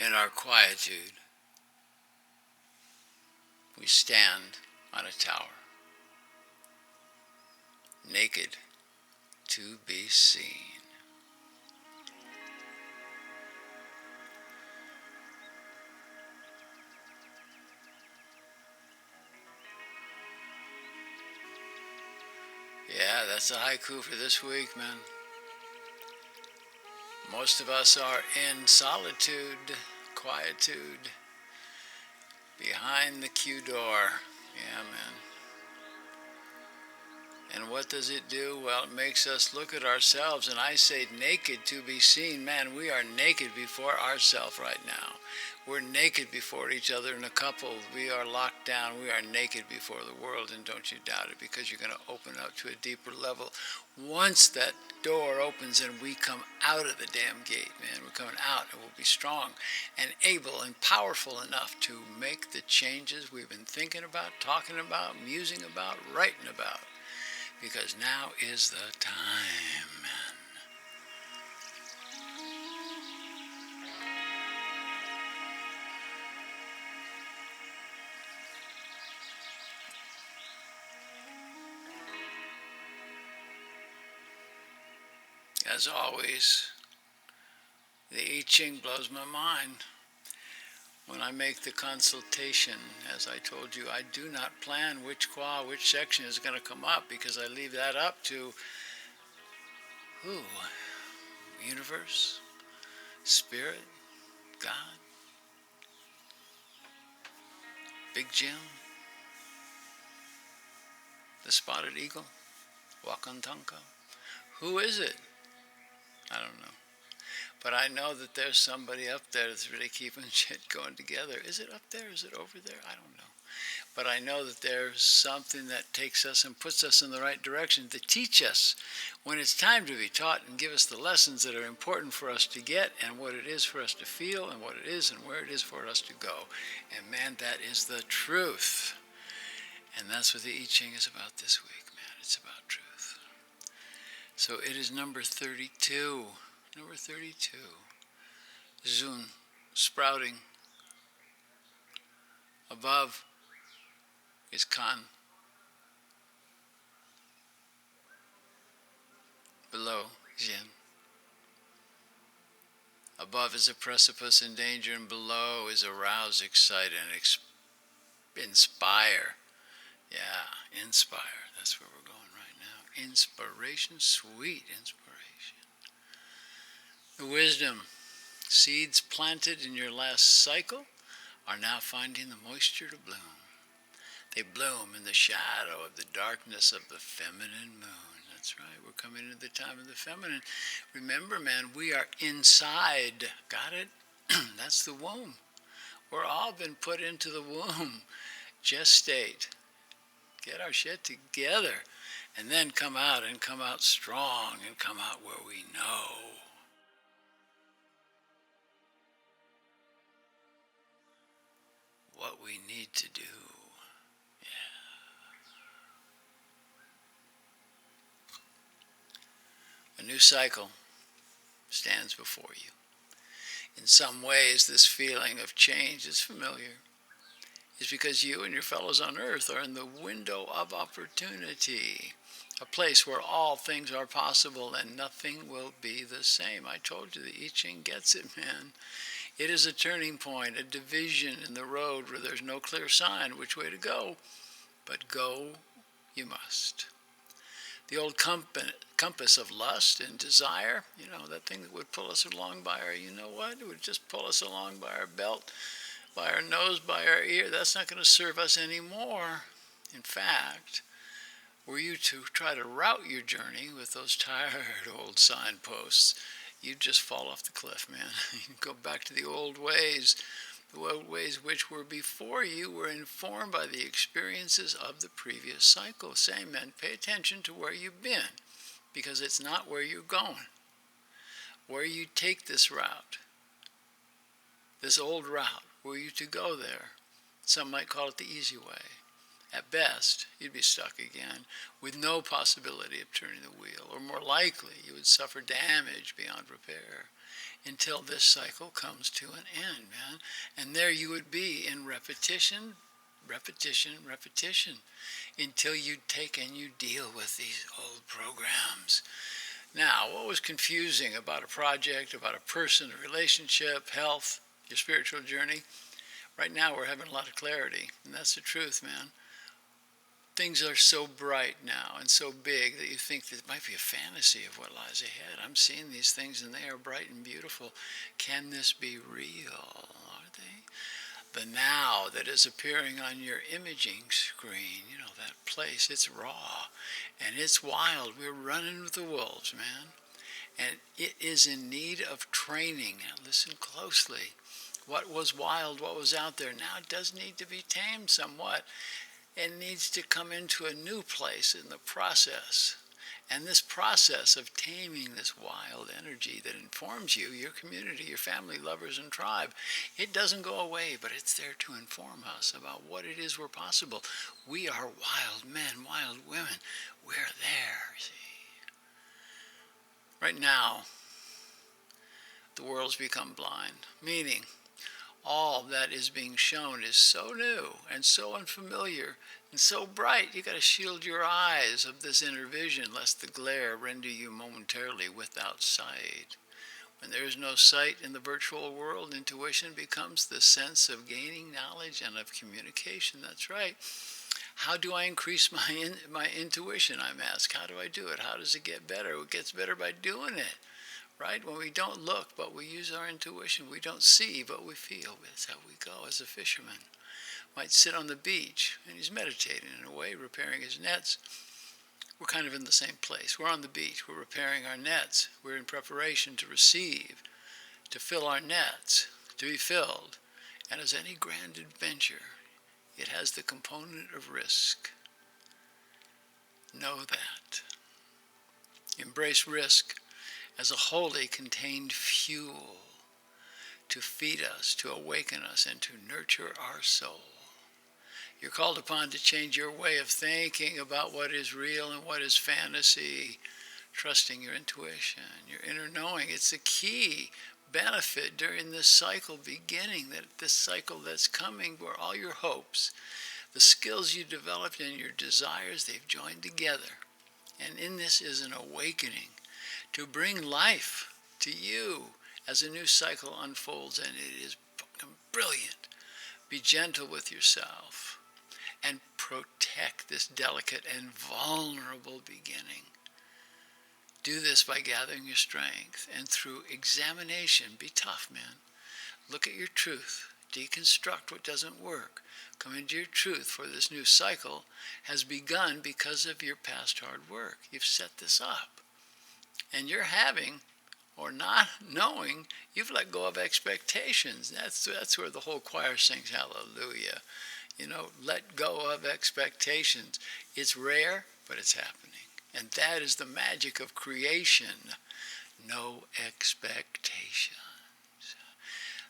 In our quietude, we stand on a tower, naked to be seen. Yeah, that's a haiku for this week, man. Most of us are in solitude, quietude, behind the Q door. Yeah, man. And what does it do? Well, it makes us look at ourselves, and I say naked to be seen. Man, we are naked before ourselves right now. We're naked before each other in a couple. We are locked down. We are naked before the world, and don't you doubt it, because you're going to open up to a deeper level. Once that door opens and we come out of the damn gate, man, we're coming out, and we'll be strong and able and powerful enough to make the changes we've been thinking about, talking about, musing about, writing about. Because now is the time, man. As always, the I Ching blows my mind. When I make the consultation, as I told you, I do not plan which section is going to come up, because I leave that up to who? Universe? Spirit? God? Big Jim? The Spotted Eagle? Wakantanka? Who is it? I don't know. But I know that there's somebody up there that's really keeping shit going together. Is it up there? Is it over there? I don't know. But I know that there's something that takes us and puts us in the right direction to teach us when it's time to be taught, and give us the lessons that are important for us to get, and what it is for us to feel, and what it is and where it is for us to go. And man, that is the truth. And that's what the I Ching is about this week, man. It's about truth. So it is number 32. Number 32. Zun, sprouting. Above is Kan. Below, Jin. Above is a precipice and danger, and below is arouse, excite, and inspire. Yeah, inspire. That's where we're going right now. Inspiration, sweet inspiration. The wisdom. Seeds planted in your last cycle are now finding the moisture to bloom. They bloom in the shadow of the darkness of the feminine moon. That's right, we're coming into the time of the feminine. Remember, man, we are inside. Got it? That's the womb. We're all been put into the womb. Gestate. Get our shit together. And then come out, and come out strong, and come out where we know. What we need to do. A new cycle stands before you. In some ways, this feeling of change is familiar. It's because you and your fellows on earth are in the window of opportunity, a place where all things are possible and nothing will be the same. I told you, the I Ching gets it, man. It is a turning point, a division in the road where there's no clear sign which way to go, but go you must. The old compass of lust and desire, that thing that would pull us along by our, it would just pull us along by our belt, by our nose, by our ear. That's not going to serve us anymore. In fact, were you to try to route your journey with those tired old signposts, you'd just fall off the cliff, man. You'd go back to the old ways. The old ways which were before you were informed by the experiences of the previous cycle. Same, man, pay attention to where you've been, because it's not where you're going. Where you take this route, this old route, were you to go there? Some might call it the easy way. At best, you'd be stuck again with no possibility of turning the wheel, or more likely, you would suffer damage beyond repair. until this cycle comes to an end, man. And there you would be in repetition, repetition, repetition, until you take and you deal with these old programs. Now, what was confusing about a project, about a person, a relationship, health, your spiritual journey? Right now we're having a lot of clarity, and that's the truth, man. Things are so bright now and so big that you think that it might be a fantasy of what lies ahead. I'm seeing these things and they are bright and beautiful. Can this be real? Are they? The now that is appearing on your imaging screen, that place, it's raw and it's wild. We're running with the wolves, man. And it is in need of training. Now listen closely. What was wild, what was out there, now it does need to be tamed somewhat. It needs to come into a new place in the process. And this process of taming this wild energy that informs you, your community, your family, lovers, and tribe, it doesn't go away, but it's there to inform us about what it is we're possible. We are wild men, wild women. We're there, see. Right now, the world's become blind, meaning all that is being shown is so new and so unfamiliar and so bright, you got to shield your eyes of this inner vision lest the glare render you momentarily without sight. When there is no sight in the virtual world, intuition becomes the sense of gaining knowledge and of communication. That's right. How do I increase my intuition, I'm asked? How do I do it? How does it get better? It gets better by doing it. Right? When we don't look, but we use our intuition. We don't see, but we feel. That's how we go as a fisherman. Might sit on the beach, and he's meditating in a way, repairing his nets. We're kind of in the same place. We're on the beach. We're repairing our nets. We're in preparation to receive, to fill our nets, to be filled. And as any grand adventure, it has the component of risk. Know that. Embrace risk as a wholly contained fuel to feed us, to awaken us, and to nurture our soul. You're called upon to change your way of thinking about what is real and what is fantasy, trusting your intuition, your inner knowing. It's a key benefit during this cycle beginning, that this cycle that's coming where all your hopes, the skills you developed and your desires, they've joined together. And in this is an awakening to bring life to you as a new cycle unfolds, and it is brilliant. Be gentle with yourself and protect this delicate and vulnerable beginning. Do this by gathering your strength and through examination. Be tough, man. Look at your truth. Deconstruct what doesn't work. Come into your truth, for this new cycle has begun because of your past hard work. You've set this up. And you're having, or not knowing, you've let go of expectations. That's where the whole choir sings hallelujah. Let go of expectations. It's rare, but it's happening. And that is the magic of creation. No expectations.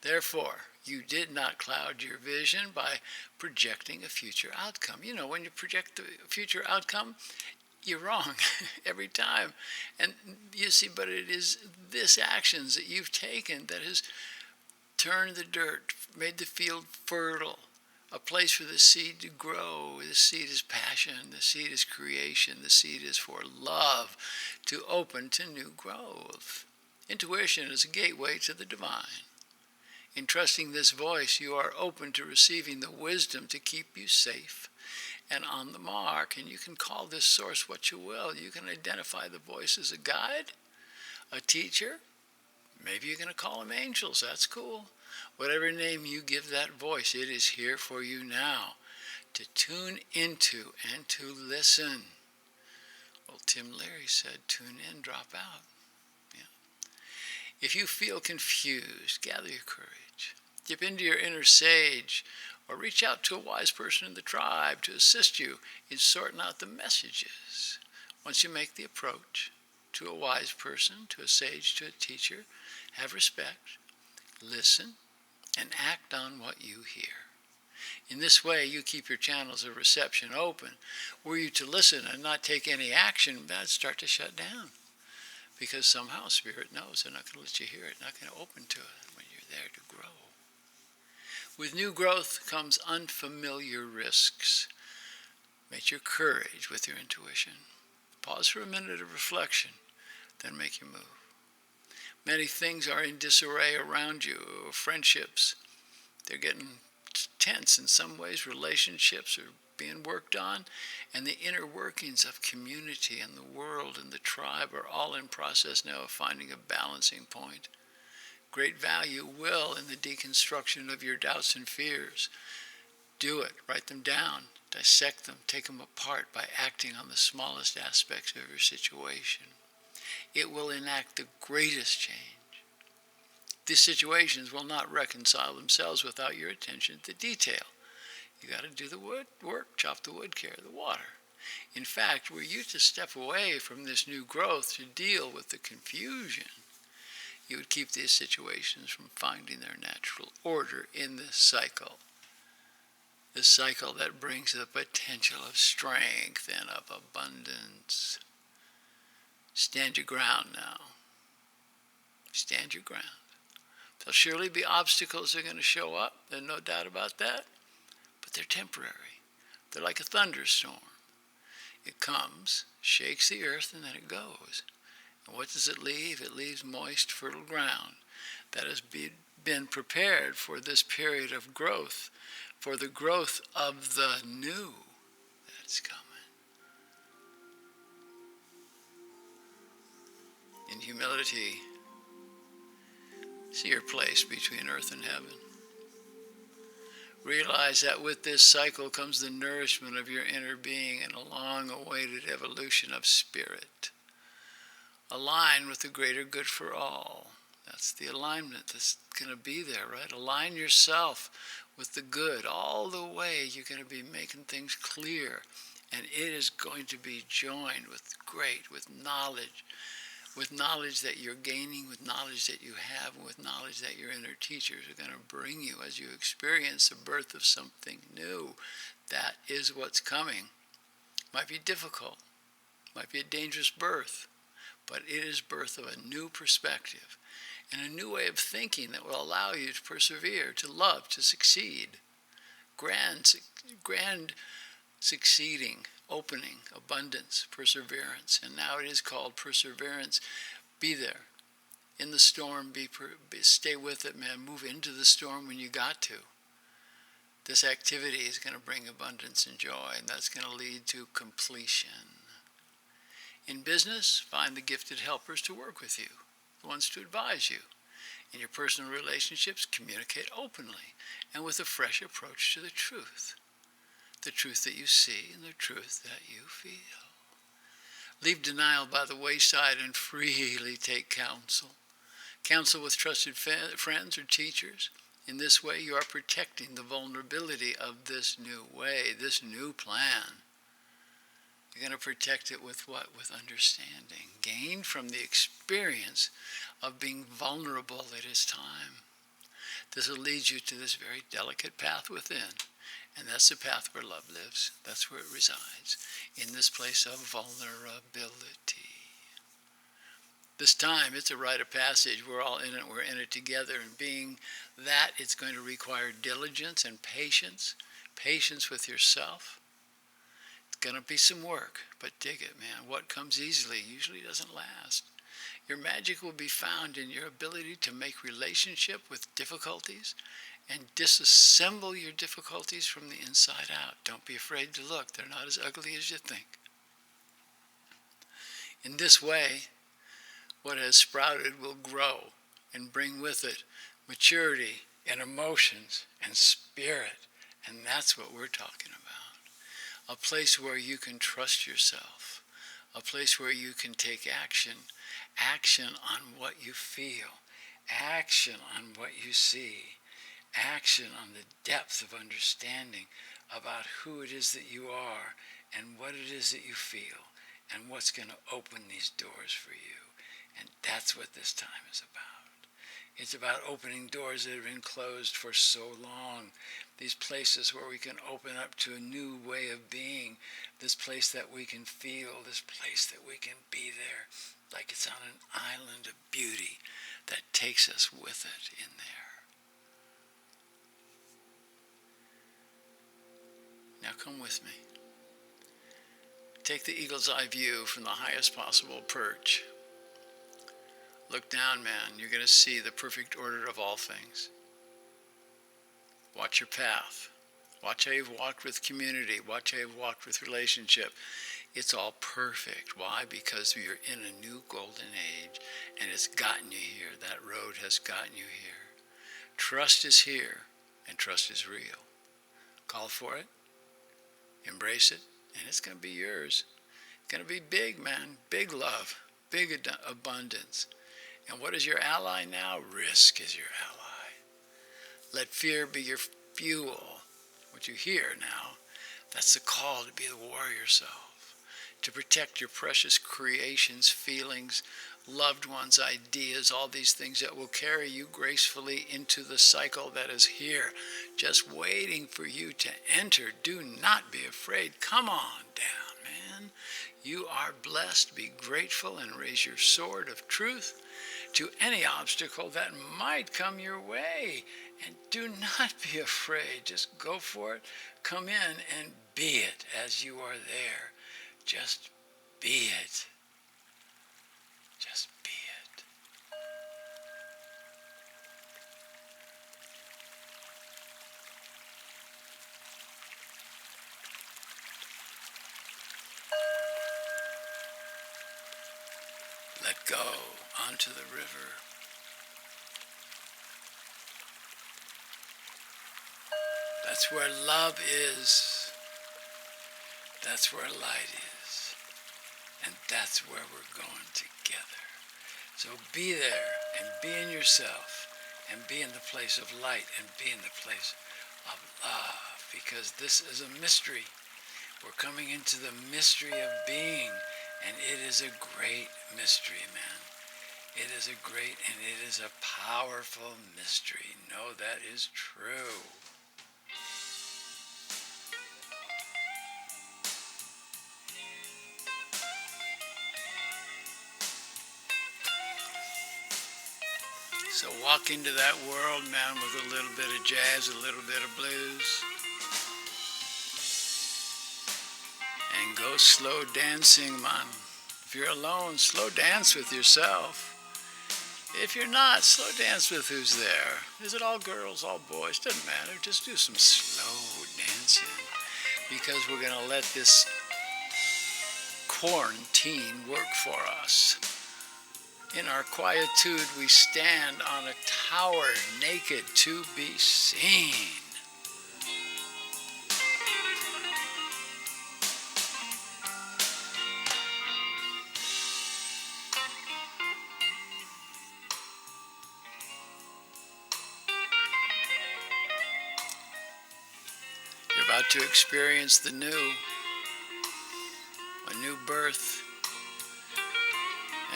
Therefore, you did not cloud your vision by projecting a future outcome. When you project the future outcome, you're wrong every time. And you see, but it is this actions that you've taken that has turned the dirt, made the field fertile, a place for the seed to grow. The seed is passion, the seed is creation, the seed is for love to open to new growth. Intuition is a gateway to the divine. In trusting this voice, you are open to receiving the wisdom to keep you safe and on the mark. And you can call this source what you will. You can identify the voice as a guide, a teacher. Maybe you're going to call them angels. That's cool. Whatever name you give that voice, it is here for you now to tune into and to listen. Well, Tim Leary said, tune in, drop out. Yeah. If you feel confused, gather your courage. Dip into your inner sage, or reach out to a wise person in the tribe to assist you in sorting out the messages. Once you make the approach to a wise person, to a sage, to a teacher, have respect, listen, and act on what you hear. In this way, you keep your channels of reception open. Were you to listen and not take any action, that'd start to shut down. because somehow Spirit knows they're not going to let you hear it, not going to open to it when you're there to grow. With new growth comes unfamiliar risks. Meet your courage with your intuition. Pause for a minute of reflection, then make your move. Many things are in disarray around you. Friendships, they're getting tense in some ways. Relationships are being worked on. And the inner workings of community and the world and the tribe are all in process now of finding a balancing point. Great value will in the deconstruction of your doubts and fears. Do it. Write them down. Dissect them. Take them apart by acting on the smallest aspects of your situation. It will enact the greatest change. These situations will not reconcile themselves without your attention to detail. You got to do the work, chop the wood, carry the water. In fact, were you to step away from this new growth to deal with the confusion, you would keep these situations from finding their natural order in this cycle. This cycle that brings the potential of strength and of abundance. Stand your ground now. Stand your ground. There'll surely be obstacles that are going to show up. There's no doubt about that. But they're temporary. They're like a thunderstorm. It comes, shakes the earth, and then it goes. And what does it leave? It leaves moist, fertile ground that has been prepared for this period of growth, for the growth of the new that's coming. In humility, see your place between earth and heaven. Realize that with this cycle comes the nourishment of your inner being and a long-awaited evolution of spirit. Align with the greater good for all. That's the alignment that's going to be there, right? Align yourself with the good. All the way you're going to be making things clear. And it is going to be joined with knowledge that you're gaining, with knowledge that you have, and with knowledge that your inner teachers are going to bring you as you experience the birth of something new. That is what's coming. Might be difficult, might be a dangerous birth, but it is birth of a new perspective and a new way of thinking that will allow you to persevere, to love, to succeed. Grand succeeding, opening, abundance, perseverance. And now it is called perseverance. Be there. In the storm, stay with it, man. Move into the storm when you got to. This activity is going to bring abundance and joy, and that's going to lead to completion. In business, find the gifted helpers to work with you, the ones to advise you. In your personal relationships, communicate openly and with a fresh approach to the truth that you see and the truth that you feel. Leave denial by the wayside and freely take counsel. Counsel with trusted friends or teachers. In this way, you are protecting the vulnerability of this new way, this new plan. You're going to protect it with what? With understanding, gained from the experience of being vulnerable at its time. This will lead you to this very delicate path within. And that's the path where love lives. That's where it resides, in this place of vulnerability. This time, it's a rite of passage. We're all in it. We're in it together. And being that, it's going to require diligence and patience. Patience with yourself. It's going to be some work, but dig it, man. What comes easily usually doesn't last. Your magic will be found in your ability to make relationship with difficulties and disassemble your difficulties from the inside out. Don't be afraid to look. They're not as ugly as you think. In this way, what has sprouted will grow and bring with it maturity and emotions and spirit. And that's what we're talking about. A place where you can trust yourself. A place where you can take action. Action on what you feel. Action on what you see. Action on the depth of understanding about who it is that you are and what it is that you feel and what's going to open these doors for you. And that's what this time is about. It's about opening doors that have been closed for so long. These places where we can open up to a new way of being. This place that we can feel. This place that we can be there. Like it's on an island of beauty that takes us with it in there. Now come with me. Take the eagle's eye view from the highest possible perch. Look down, man. You're going to see the perfect order of all things. Watch your path. Watch how you've walked with community. Watch how you've walked with relationship. It's all perfect. Why? Because you're in a new golden age, and it's gotten you here. That road has gotten you here. Trust is here, and trust is real. Call for it. Embrace it, and it's going to be yours. It's going to be big, man. Big love. Big abundance. And what is your ally now? Risk is your ally. Let fear be your fuel. What you hear now, that's the call to be the warrior self. To protect your precious creations, feelings, loved ones, ideas, all these things that will carry you gracefully into the cycle that is here, just waiting for you to enter. Do not be afraid. Come on down, man. You are blessed. Be grateful and raise your sword of truth to any obstacle that might come your way. And do not be afraid. Just go for it. Come in and be it as you are there. Just be it. Just be it. Let go onto the river. That's where love is. That's where light is. And that's where we're going together. So be there and be in yourself and be in the place of light and be in the place of love, because this is a mystery. We're coming into the mystery of being, and it is a great mystery, man. It is a great and it is a powerful mystery. No, that is true. So walk into that world, man, with a little bit of jazz, a little bit of blues. And go slow dancing, man. If you're alone, slow dance with yourself. If you're not, slow dance with who's there. Is it all girls, all boys? Doesn't matter. Just do some slow dancing. Because we're going to let this quarantine work for us. In our quietude, we stand on a tower, naked to be seen. You're about to experience the new, a new birth.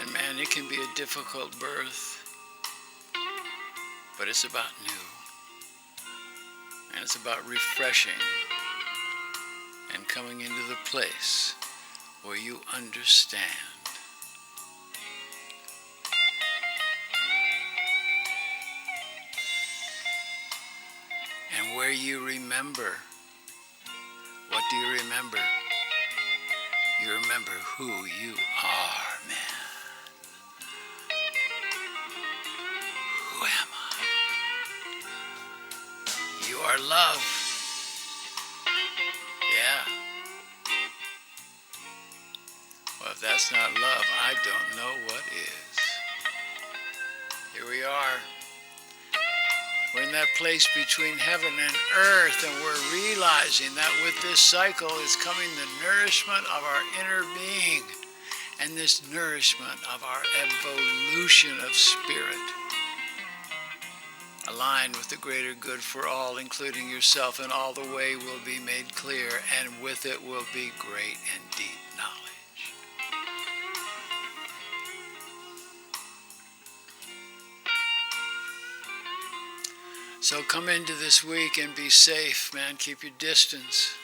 And man, it can be a difficult birth, but it's about new. And it's about refreshing and coming into the place where you understand. And where you remember. What do you remember? You remember who you are, man. Who am I? You are love. Yeah. Well, if that's not love, I don't know what is. Here we are. We're in that place between heaven and earth, and we're realizing that with this cycle is coming the nourishment of our inner being and this nourishment of our evolution of spirit, aligned with the greater good for all, including yourself, and all the way will be made clear, and with it will be great and deep knowledge. So come into this week and be safe, man. Keep your distance.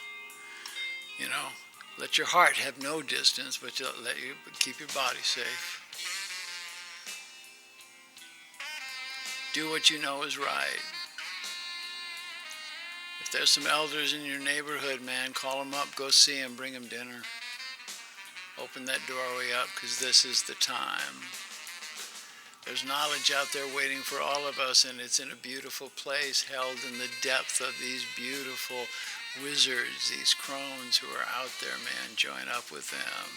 You know, let your heart have no distance, but keep your body safe. Do what you know is right. If there's some elders in your neighborhood, man, call them up, go see them, bring them dinner. Open that doorway up, because this is the time. There's knowledge out there waiting for all of us, and it's in a beautiful place, held in the depth of these beautiful wizards, these crones who are out there, man. Join up with them.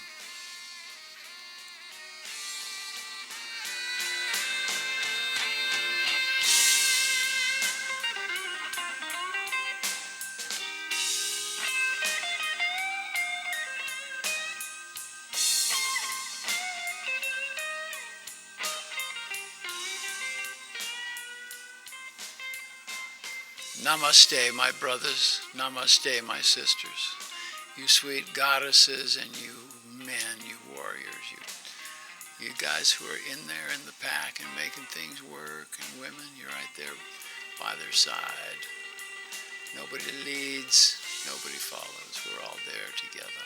Namaste, my brothers. Namaste, my sisters. You sweet goddesses and you men, you warriors, you guys who are in there in the pack and making things work, and women, you're right there by their side. Nobody leads, nobody follows. We're all there together.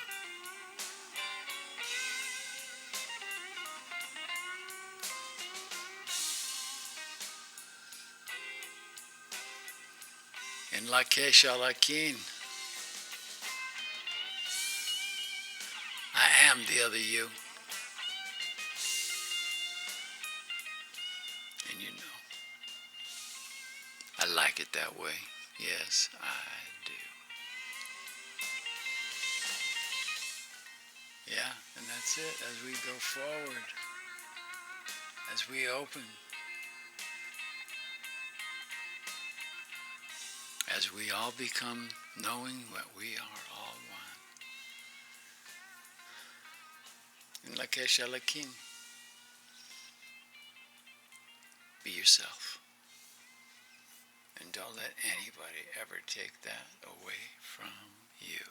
In La Kesha Lakin, I am the other you. And you know, I like it that way. Yes, I do. Yeah, and that's it. As we go forward, as we open, as we all become knowing that we are all one. In La Kesha Lakin, be yourself. And don't let anybody ever take that away from you.